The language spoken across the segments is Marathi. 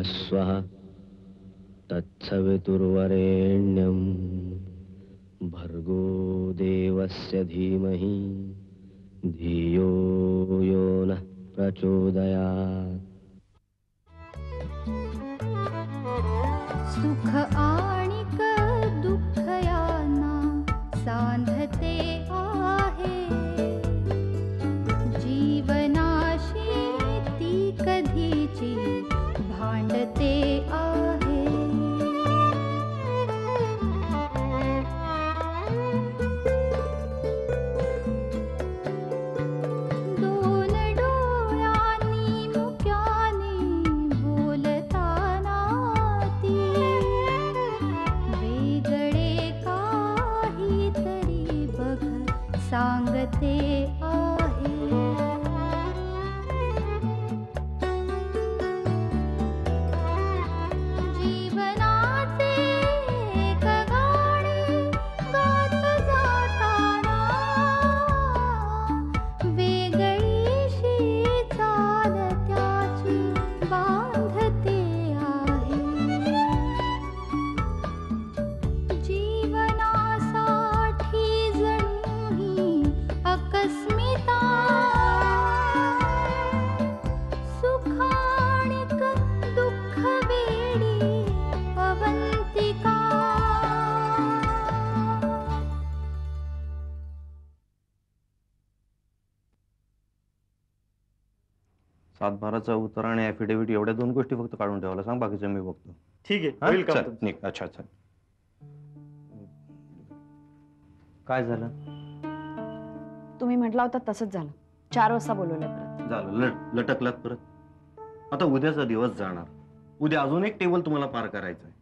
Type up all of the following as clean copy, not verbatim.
स्वः तत्सवितुर्वरेण्यं भर्गो देवस्य धीमहि धियो यो नः प्रचोदयात्। सुख आणिक दुःख यांना सांधते आहे, जीवनाशी ती कधीची भांडते आहे। दोन डोळ्यांनी मुक्याने बोलताना ती वेगळे काहीतरी बघ सांगते आहे। जीवनाचे एक गाणे गात जाताना वेगळीशी चाल त्याची बांधते आहे। जीवनासाठी जणू ही अकस्मिता, सुखाणिक दुःख वेडी अवंतिका। सातबाराचा उतारा आणि ॲफिडेव्हिट एवढ्या दोन गोष्टी फक्त काढून ठेवायला सांग, बाकीचं मी बघतो. ठीक आहे, हा? वेलकम. चल, निघ. अच्छा अच्छा. काय झालं? तुम्ही म्हटला होता तसंच झालं. 4 वाजता बोलवलंय परत. झालं लटकलात परत. आता उद्याचा दिवस जाणार. उद्या अजून एक टेबल तुम्हाला पार करायचं आहे.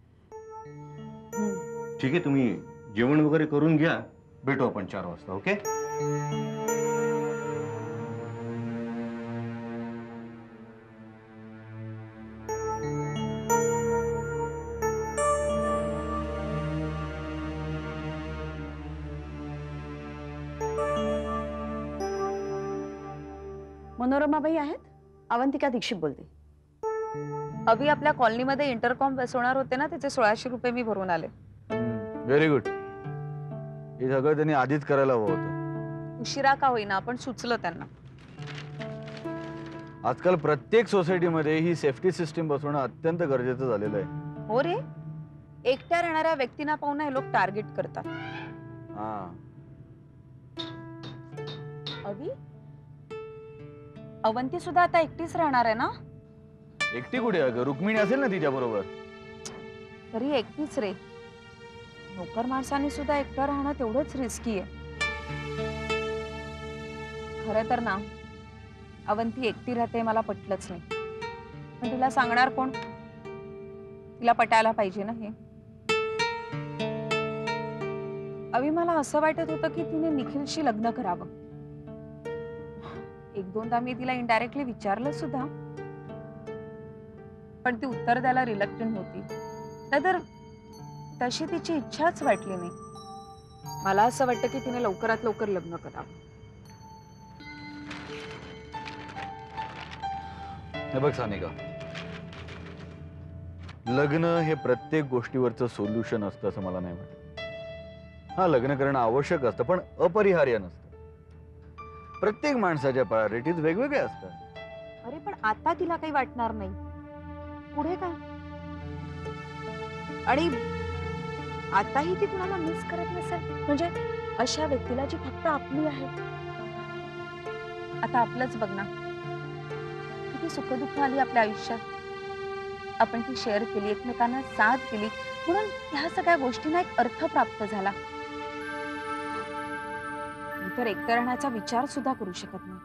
ठीक आहे, तुम्ही जेवण वगैरे करून घ्या. भेटू आपण 4 वाजता. ओके? मनोरमाबाई आहेत? अवंतिका दीक्षित बोलते. अभि आपल्या कॉलनीमध्ये इंटरकॉम बसवणार होते ना, त्याचे 1600 रुपये मी भरून आले. Very good. हे सगळं त्यांनी आधीच करायला हवं होतं. उशिरा का होईना, आपण सुचलं त्यांना. आजकाल प्रत्येक सोसायटीमध्ये ही सेफ्टी सिस्टीम बसवणं अत्यंत गरजेचं झालेलं आहे. हो रे, एकट्या राहणाऱ्या व्यक्तींना पाहून हे लोक टार्गेट करतात. हा, अभि, अवंती सुद्धा आता एकटीच राहणार आहे ना? एकटी कुठे आहे? रुक्मिणी असेल ना तिच्या बरोबर. तरी एकटीच रे. नोकर माणसाने सुद्धा एकटं राहणं तेवढंच रिस्की आहे. खरं तर ना, अवंती एकटी राहते मला पटलंच नाही. पण तिला सांगणार कोण? तिला पटायला पाहिजे ना हे. अभि, मला असं वाटत होतं की तिने निखिलशी लग्न करावं. 1-2दा मी तिला इनडायरेक्टली विचारलं सुद्धा, पण ती उत्तर द्यायला रिलक्टंट होती. तर तशी तिची इच्छाच वाटली नाही. मला असं वाटतं की तिने लवकरात लवकर लग्न करावं. हे बघ सानिका, लग्न हे प्रत्येक गोष्टीवरचं सोल्युशन असतं असं मला नाही वाटत. हा, लग्न करणं आवश्यक असतं पण अपरिहार्य नसतं. प्रत्येक माणसाच्या प्रायोरिटीज वेगवेगळ्या असतात. अरे पण आता तिला काही वाटणार नाही, पुढे काय? आणि आताही ती कुणाला मिस करत नसेल, म्हणजे अशा व्यक्तीला जी फक्त आपली आहे. आता आपलंच बघ ना, किती सुखदुःख आली आपल्या आयुष्यात. आपण ती शेअर केली, एकमेकांना साथ दिली, म्हणून ह्या सगळ्या गोष्टींना एक अर्थ प्राप्त झाला. तर एकटं राहण्याचा विचार सुद्धा करू शकत नाही.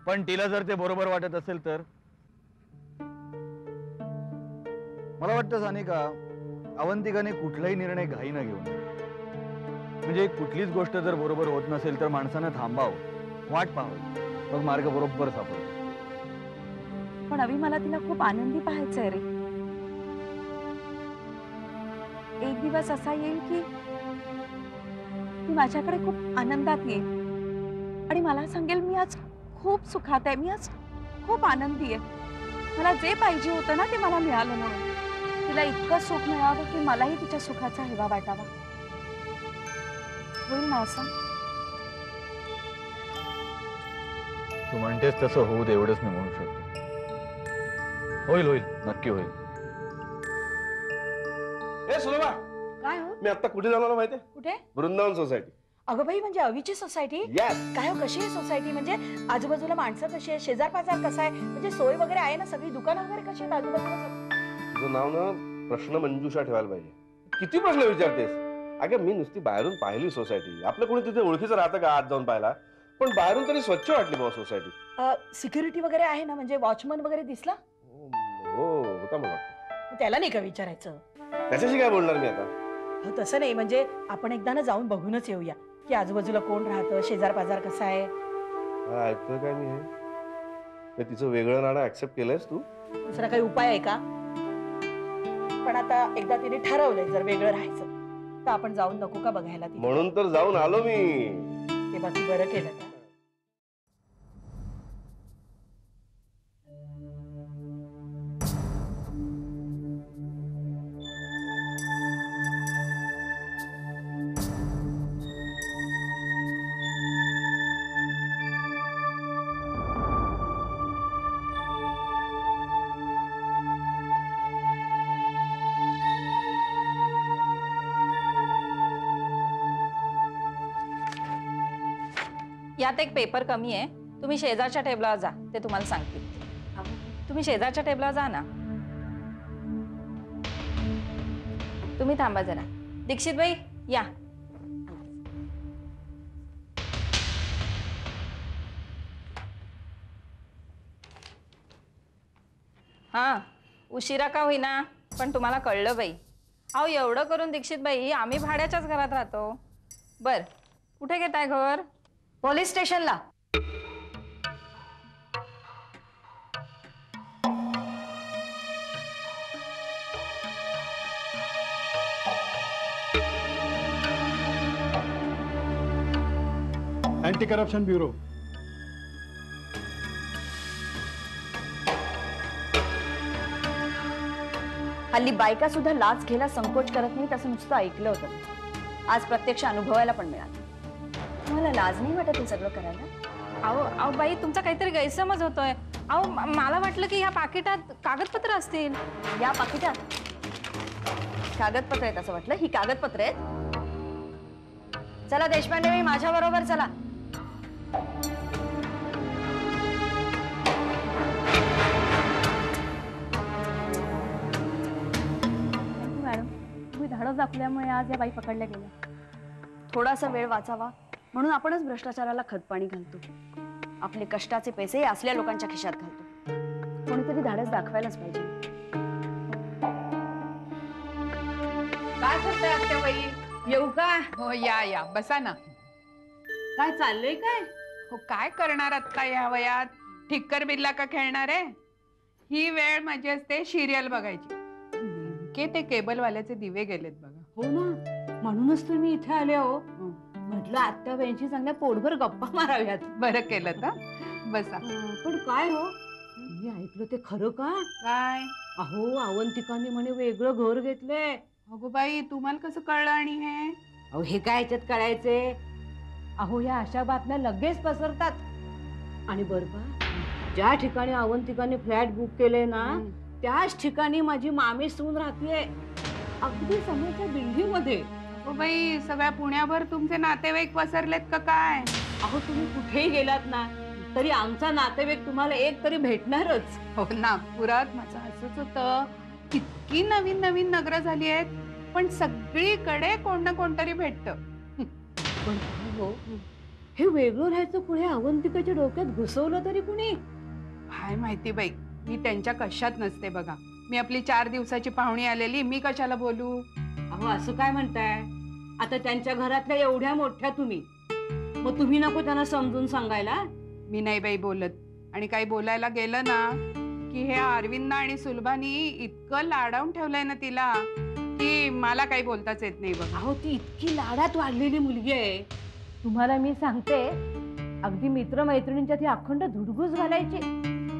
पण तिला जर ते बरोबर वाटत असेल तर? मला वाटतं सानिका, अवंतिकाने कुठलाही निर्णय घाईनं घेऊ नये. म्हणजे कुठलीच गोष्ट जर बरोबर होत नसेल तर माणसानं थांबावं, वाट पाहावी, मग मार्ग बरोबर सापडतो. पण अभि, मला तिला खूप आनंदी पाहायचंय रे. एक दिवस असा येईल की ती माझ्याकडे खूप आनंदात येईल आणि मला सांगेल, मी आज खूप सुखात आहे, मी आज खूप आनंदी आहे. मला जे पाहिजे होतं ना ते मला मिळालं म्हणून. तिला इतकं सुख मिळावं की मलाही तिच्या सुखाचा हेवा वाटावा. होईल ना असं? तू म्हणतेस तसं होऊ दे एवढंच मी म्हणू शकतो. होईल होईल, नक्की होईल. ए सुलभा, काय हो? मी आता कुठे जाणार माहितीये? कुठे? वृंदावन सोसायटी. अगं बाई, म्हणजे अवीची सोसायटी? यस. काय हो, कशी आहे सोसायटी? म्हणजे आजूबाजूला माणसं कशी आहे, शेजार पाजार कसा आहे, म्हणजे सोय वगैरे आहे ना, सगळी दुकानं वगैरे कशी आहेत आजूबाजूला? तुझं नाव ना प्रश्न मंजुषा ठेवायला पाहिजे. किती प्रश्न विचारतेस? अगं मी नुसती बाहेरून पाहिली सोसायटी. आपलं कोणी तिथे ओळखीचं राहतं का आत जाऊन पाहायला? पण बाहेरून तरी स्वच्छ वाटली बाबा सोसायटी. सिक्युरिटी वगैरे आहे ना, म्हणजे वॉचमन वगैरे दिसला? हो होता मला वाटतं. त्याला नाही का विचारायचं? त्याच्याशी काय बोलणार मी आता? हो, तसं नाही, म्हणजे आपण एकदा ना जाऊन बघूनच येऊया की आजूबाजूला कोण राहतं, शेजार पाजार कसा आहे. हा, ऐकतोय काय मी हे? हे तिचं वेगळं नाणं ऍक्सेप्ट केलंयस तू? दुसरा काही उपाय आहे का? पण आता एकदा तिने ठरवलंय जर वेगळं राहायचं तर आपण जाऊन नको का बघायला तिथे? म्हणून तर जाऊन आलो मी. ते बाकी बरं केलं का? यात एक पेपर कमी आहे. तुम्ही शेजारच्या टेबलावर जा, ते तुम्हाला सांगतील. तुम्ही शेजारच्या टेबलावर जा ना. तुम्ही थांबा जरा. दीक्षित बाई या. हा, उशिरा का होईना पण तुम्हाला कळलं बाई. अहो एवढं करून दीक्षित बाई आम्ही भाड्याच्याच घरात राहतो. बर, कुठे घेताय घर? पोलीस स्टेशनला. Anti corruption bureau. हल्ली बायका सुद्धा लाच घ्यायला संकोच करत नाहीत असं नुसतं ऐकलं होतं. आज प्रत्यक्ष अनुभवायला पण मिळालं. तुम्हाला लाज नाही वाटत हे सगळं करायला? अहो अहो बाई, तुमचा काहीतरी गैरसमज होतोय. अहो मला वाटलं की ह्या पाकिटात कागदपत्र असतील. या पाकिटात कागदपत्र आहेत असं वाटलं? ही कागदपत्र आहेत? चला देशपांडे बाई, माझ्या बरोबर चला. मॅडम, तुम्ही धाडस दाखवल्यामुळे आज या बाई पकडल्या गेल्या. थोडासा वेळ वाचावा म्हणून आपणच भ्रष्टाचाराला खतपाणी घालतो. आपले कष्टाचे पैसे असल्या लोकांच्या खिशात घालतो. कोणीतरी धाडस दाखवायलाच पाहिजे. काय करताय आत्याबाई? येऊ का? हो या या, बसा ना. काय चाललंय काय? हो काय करणार आता या वयात? ठिक्कर बिल्ला का खेळणार आहे? ही वेळ माझी असते सिरियल बघायची. नेमके ते केबलवाल्याचे दिवे गेलेत बघा. हो ना, म्हणूनच तर मी इथे आले. हो म्हटलं आत्याबाईंची चांगल्या पोटभर गप्पा माराव्यात. बरं केलं तर. बसा. पण काय हो, मी ऐकलं ते खरं का? काय? अहो अवंतिकांनी म्हणे वेगळं घर घेतलंय. अगो बाई, तुम्हाला कसं कळलं? आणि हे अहो हे काय याच्यात कळायचे? अहो या अशा बातम्या लगेच पसरतात. आणि बरं का, ज्या ठिकाणी अवंतिकांनी फ्लॅट बुक केले ना, त्याच ठिकाणी माझी मामी सून राहतीये, अगदी समोरच्या बिल्डिंग मध्ये. अगो बाई, सगळ्या पुण्याभर तुमचे नातेवाईक पसरलेत का काय? अहो तुम्ही कुठेही गेलात ना तरी आमचा नातेवाईक तुम्हाला एक तरी भेटणारच. हो, नागपुरात माझं असंच होतं. इतकी नवीन नवीन नगरं झाली आहेत, पण सगळीकडे कोण ना कोणतरी भेटतं. पण हो, हे वेगळं राहायचं पुढे अवंतिकाच्या डोक्यात घुसवलं तरी कुणी? काय माहिती बाई, मी त्यांच्या कशात नसते बघा. मी आपली 4 दिवसाची पाहुणी आलेली, मी कशाला बोलू? अहो असं काय म्हणताय? आता त्यांच्या घरातल्या एवढ्या मोठ्या तुम्ही, मग तुम्ही नको त्यांना समजून सांगायला? मी नाही बाई बोलत. आणि काही बोलायला गेलं ना की हे अरविंदना आणि सुलभानी इतकं लाडावून ठेवलंय ना तिला की मला काही बोलताच येत नाही बघा. अहो ती इतकी लाडात वाढलेली मुलगी आहे. तुम्हाला मी सांगते, अगदी मित्रमैत्रिणींच्या ती अखंड धुडगूस घालायची.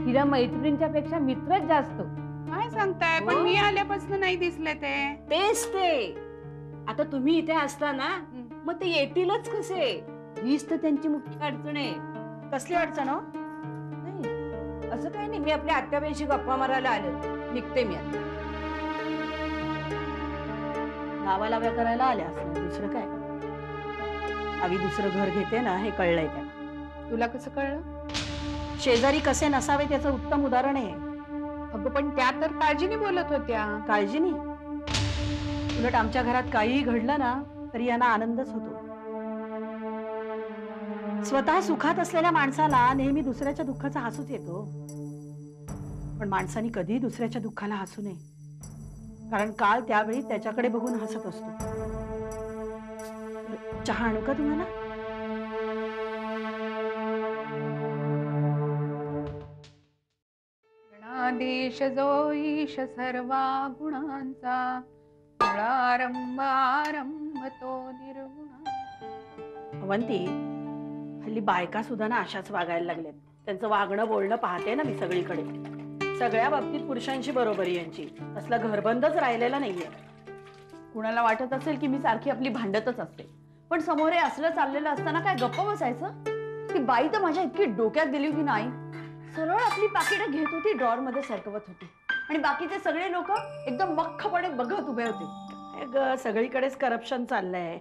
तिला मैत्रिणींच्या पेक्षा मित्रच जास्त. काय सांगताय? पण हो. मी आल्यापासून नाही दिसले ते. तेच ते. आता तुम्ही इथे असता ना, मग ते येतीलच कसे? हीच तर त्यांची मुख्य अडचण आहे. कसली अडचण हो? नाही असं काही नाही, मी आपल्या आत्याबाईशी गप्पा मारायला आले, निघते मी आता. लावालाव्या करायला आल्या असं, दुसरं काय. आम्ही दुसरं घर घेते ना, हे कळलंय त्याला. तुला कसं कळलं? शेजारी कसे नसावे त्याचं उत्तम उदाहरण आहे. अगं पण त्या तर काळजीने बोलत होत्या. काळजीने उलट आमच्या घरात काहीही घडलं ना तरी यांना आनंदच होतो. स्वतः सुखात असलेल्या माणसाला नेहमी दुसऱ्याच्या दुःखाचा हसूच येतो. पण माणसाने कधीही दुसऱ्याच्या दुःखाला हसू नये, कारण काळ त्यावेळी त्याच्याकडे बघून हसत असतो. चहा आणू का तुम्हाला? गणाधीश जो ईश सर्वा गुणांचा, मुळारंभ आरंभ तो निर्गुणा. अवंती, हल्ली बायका सुद्धा ना अशाच वागायला लागल्यात. त्यांचं वागणं बोलणं पाहते ना मी सगळीकडे. सगळ्या बाबतीत पुरुषांशी बरोबरी यांची. असला घरबंदच राहिलेला नाहीये. कुणाला वाटत असेल की मी सारखी आपली भांडतच असते, पण समोर हे असलं चाललेलं असताना काय गप्प बसायचं? ती बाई तर माझ्या इतकी डोक्यात गेली होती नाही, सरळ आपली पाकिटं घेत होती, ड्रॉअर मध्ये सरकवत होती, आणि बाकीचे सगळे लोक एकदम मख्खपणे बघत उभे होते. ग सगळीकडेच करप्शन चाललंय.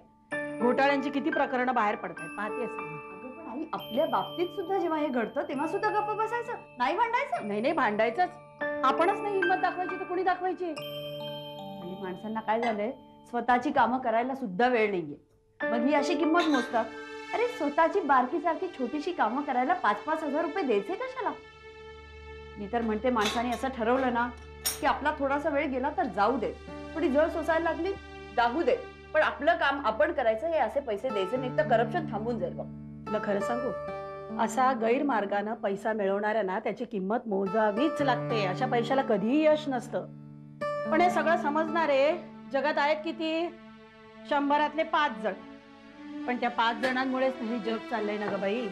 घोटाळ्यांची किती प्रकरणं बाहेर पडतात पाहतेस ना. पण आई, आपल्या बाबतीत सुद्धा जेव्हा हे घडतं तेव्हा सुद्धा गप्प बसायचं, नाही भांडायचं? नाही नाही, भांडायचंच. आपणच नाही हिंमत दाखवायची तर कोणी दाखवायची? आणि माणसांना काय झालंय, स्वतःची कामं करायला सुद्धा वेळ नाहीये. मग ही अशी किंमत मोजतात. अरे स्वतःची बारकी सारखी छोटीशी कामं करायला 5-5 हजार रुपये द्यायचे कशाला? मी तर म्हणते माणसाने असं ठरवलं ना की आपला थोडासा वेळ गेला तर जाऊ दे, थोडी जळ सोसायला लागली दागू दे, पण आपलं काम आपण करायचं. हे असे पैसे द्यायचे नाही तर करप्शन थांबून जाईल बघ. तुला खरं सांगू, असा गैरमार्गानं पैसा मिळवणाऱ्यांना त्याची किंमत मोजावीच लागते. अशा पैशाला कधीही यश नसतं. पण हे सगळं समजणारे जगात आहेत किती? 100 5 जण. पण त्या 5 जणांमुळेच हे जग चाललंय ना ग बाई.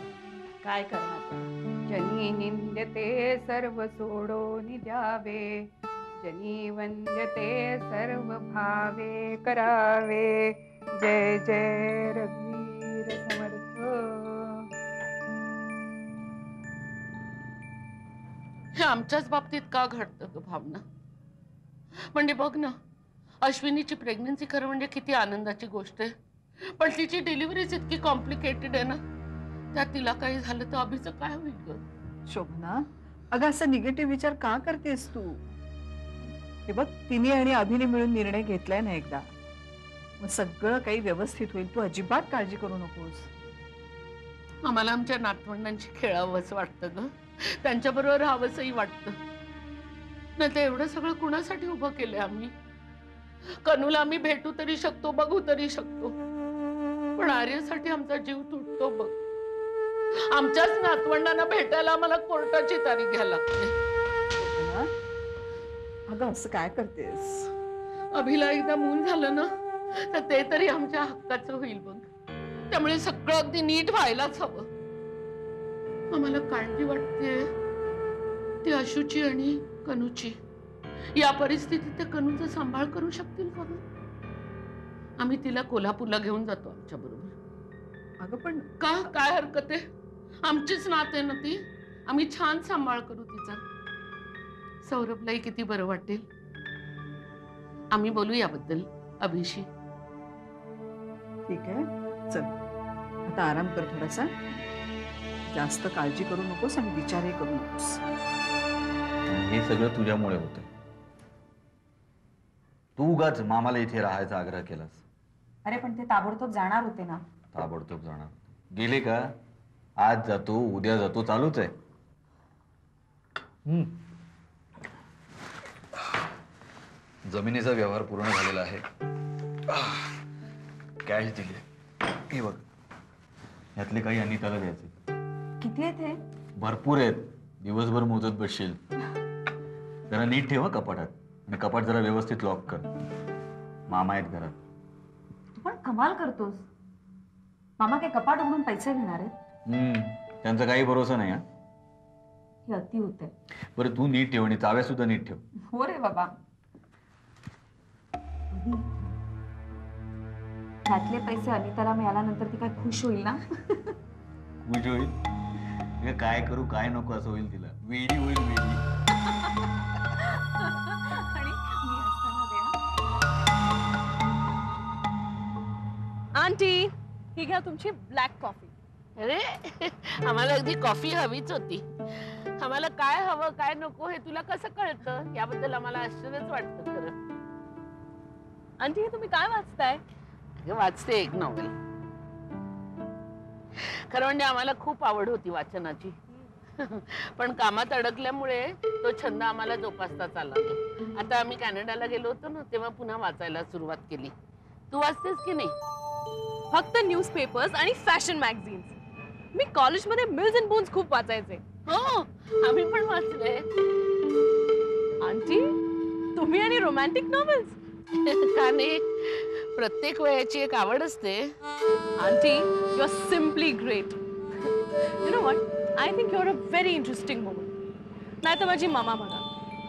काय करणार? जनी निंद्यते सर्व सोडून द्यावे, जनी वंद्यते सर्व भावे करावे. जय जय रघुवीर समर्थ. हे आमच्याच बाबतीत का घडतं ग भावना? म्हणजे बघ ना, अश्विनीची प्रेग्नन्सी खरं म्हणजे किती आनंदाची गोष्ट आहे, पण तिची डिलिव्हरीच इतकी कॉम्प्लिकेटेड आहे ना. त्यात तिला काही झालं तर अभिचं काय होईल ग? शोभना, अगं असं निगेटिव्ह विचार का करतेस तू? हे बघ, तिने आणि अभिने मिळून निर्णय घेतलाय ना एकदा, मग सगळं काही व्यवस्थित होईल. तू अजिबात काळजी करू नकोस. आम्हाला आमच्या नातवंडांची खेळावंच वाटतं ग, त्यांच्याबरोबर राहावंसही वाटतं. नाही तर एवढं सगळं कुणासाठी उभं केलंय आम्ही? कनूला आम्ही भेटू तरी शकतो, बघू तरी शकतो, पण आर्यसाठी आमचा जीव तुटतो बघ. आमच्याच नातवंडांना भेटायला आम्हाला कोर्टाची तारीख घ्यायला लागते. अगं असं काय करतेस? अभिला एकदा मूल झालं ना तर ते तरी आमच्या हक्काचं होईल बघ. त्यामुळे सगळं अगदी नीट व्हायलाच हवं. आम्हाला काळजी वाटते ती अशूची आणि कनूची. या परिस्थितीत ते कनूचा सांभाळ करू शकतील का? आम्ही तिला कोल्हापूरला घेऊन जातो आमच्या बरोबर. अगं पण का, काय हरकत आहे? आमचीच नात आहे ना ती. आम्ही छान सांभाळ करू तिचा. सौरभलाही किती बरं वाटेल. आम्ही बोलू याबद्दल अभिशी. ठीक आहे, चल आता आराम कर थोडासा. जास्त काळजी करू नकोस आणि विचारही करू नकोस. हे सगळं तुझ्यामुळे होतं. तू उगाच मामाला इथे राहायचा आग्रह केलास. अरे पण ते ताबडतोब जाणार होते ना. ताबडतोब जाणार गेले का? आज जातो उद्या जातो चालूच आहे. जमिनीचा व्यवहार पूर्ण झालेला आहे. कॅश दिली. हे बघ, यातले काही अनिताला द्यायचे. किती आहेत हे? भरपूर आहेत. दिवसभर मोजत बसशील. जरा नीट ठेव कपाटात, आणि कपाट जरा व्यवस्थित लॉक कर. मामा आहेत घरात. तू पण कमाल करतोस. मामा काय कपाट उघडून पैसे घेणार आहेत? त्यांचा काही भरोसा नाही. हे अति होतंय. बरं तू नीट ठेव आणि चाव्या सुद्धा नीट ठेव. हो रे बाबा. ह्यातले पैसे अनिताला मिळाल्यानंतर ती काय खुश होईल ना? खुश होईल. अगं काय करू काय नको असं होईल तिला. वेडी होईल वेडी. आणि मी असताना दे ना. आंटी ही घ्या तुमची ब्लॅक कॉफी. अरे आम्हाला अगदी कॉफी हवीच होती. आम्हाला काय हवं काय नको हे तुला कसं कळतं याबद्दल आम्हाला आश्चर्यच वाटतं खरं. आंटी हे तुम्ही काय वाचताय? अगं वाचते एक नॉवेल. खरं म्हणजे आम्हाला खूप आवड होती वाचनाची. पण कामात अडकल्यामुळे तो छंद आम्हाला जोपासता आला नाही. आता आम्ही कॅनडाला गेलो होतो ना तेव्हा पुन्हा वाचायला सुरुवात केली. तू वाचतेस की नाही? फक्त न्यूजपेपर्स आणि फॅशन मॅगझिन्स. मी कॉलेजमध्ये मिल्स अँड बोन्स खूप वाचायचे. हो आम्ही पण वाचले. आंटी तुम्ही आणि रोमॅन्टिक नॉवेल्स? का नाही, प्रत्येक वयाची एक आवड असते. Aunty you are simply great. You know what, I think you are a very interesting woman. नाही तर माझी मामा बघा,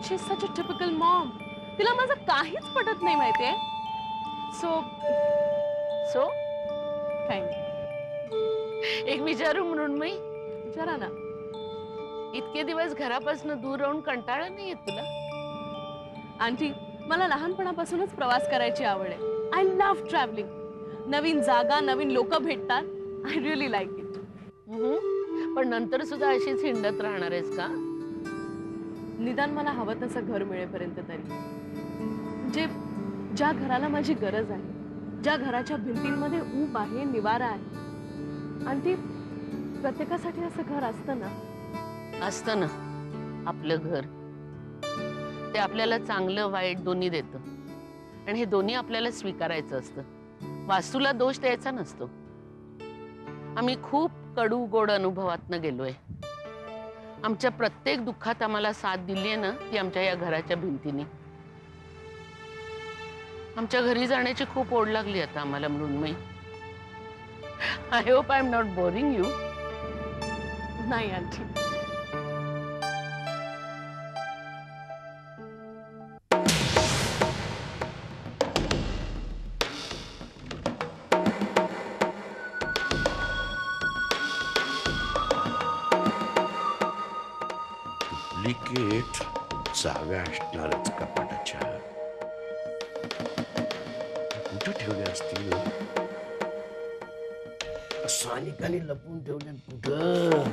she is such a typical mom. तिला माझं काहीच पटत नाही माहितीये. सो सो काही नाही. एक विचारू म्हणून मी विचारा ना. इतके दिवस घरापासून दूर राहून कंटाळा नाही येत तुला? आंटी मला लहानपणापासूनच प्रवास करायची आवड आहे. I love travelling. नवीन जागा नवीन लोक भेटतात. I really like it. पण नंतर सुद्धा अशीच हिंडत राहणार आहेस का? निदान मला हवं तसं घर मिळेपर्यंत तरी. म्हणजे ज्या घराला माझी गरज आहे, ज्या घराच्या भिंतींमध्ये ऊब आहे निवारा आहे. आंटी प्रत्येकासाठी असं घर असतं ना? असतं ना. आपलं घर ते आपल्याला चांगलं वाईट दोन्ही देतं आणि हे दोन्ही आपल्याला स्वीकारायचं असतं. वास्तूला दोष द्यायचा नसतो. आम्ही खूप कडू गोड अनुभवातनं गेलोय. आमच्या प्रत्येक दुःखात आम्हाला साथ दिली आहे ना ती आमच्या या घराच्या भिंतीने. आमच्या घरी जाण्याची खूप ओढ लागली आता आम्हाला Mrunmayi. I hope I am not boring you. नाही आंटी. डुप्लिकेट चाव्या असणारच कपाटाच्या. कुठं ठेवल्या असतील? सानिकाने लपून ठेवल्या कुठं?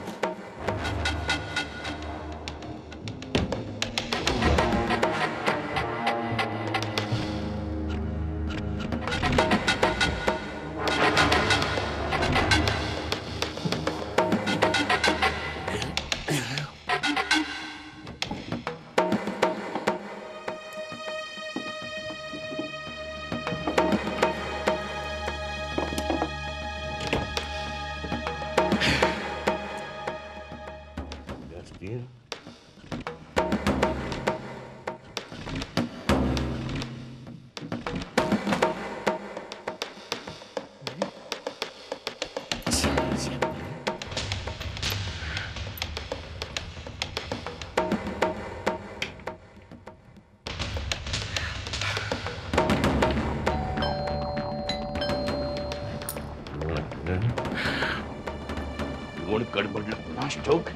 कोण कडबडलं कुणास ठाऊक.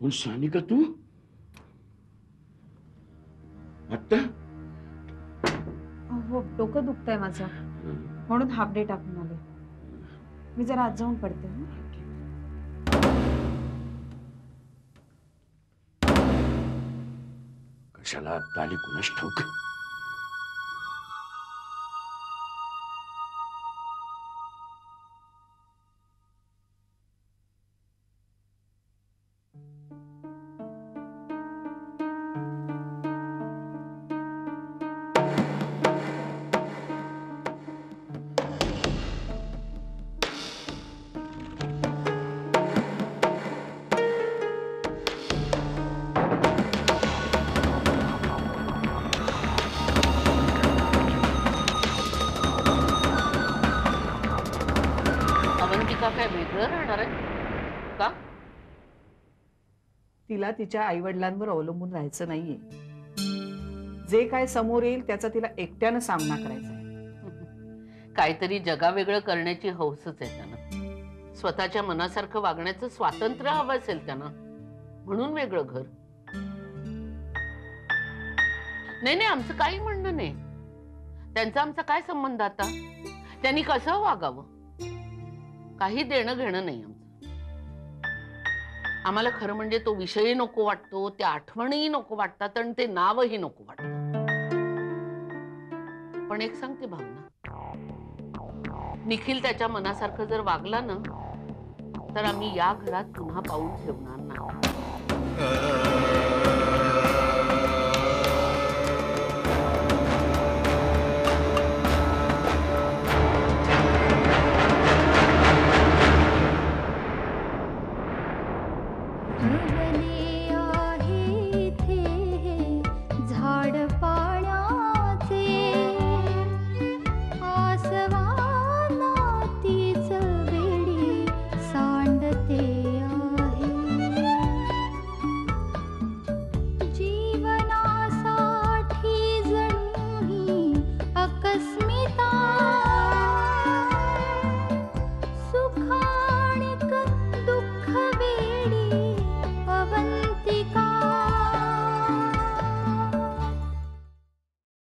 कोण सानिका तू? आता हो डोकं दुखतंय माझं म्हणून हाफ डे टाकून आले. मी जरा आज जाऊन पडते. कशाला आता आली कुणास ठाऊक. अवंतिका काय वेगळं राहणार आहे का? तिला तिच्या आई वडिलांवर अवलंबून राहायचं नाहीये. जे काय समोर येईल त्याचा तिला एकट्यानं सामना करायचा आहे. काहीतरी जगावेगळं करण्याची हौसच आहे त्यांना. स्वतःच्या मनासारखं वागण्याचं स्वातंत्र्य हवं असेल त्यांना, म्हणून वेगळं घर. नाही, आमचं काही म्हणणं नाही. त्यांचा आमचा काय संबंध आता? त्यांनी कसं वागावं काही देणं घेणं नाही आमचं. आम्हाला खरं म्हणजे तो विषयही नको वाटतो, त्या आठवणही नको वाटतात आणि ते नावही नको वाटतं. पण एक सांगते भावना, निखिल त्याच्या मनासारखं जर वागला ना तर आम्ही या घरात पुन्हा पाऊल ठेवणार नाही.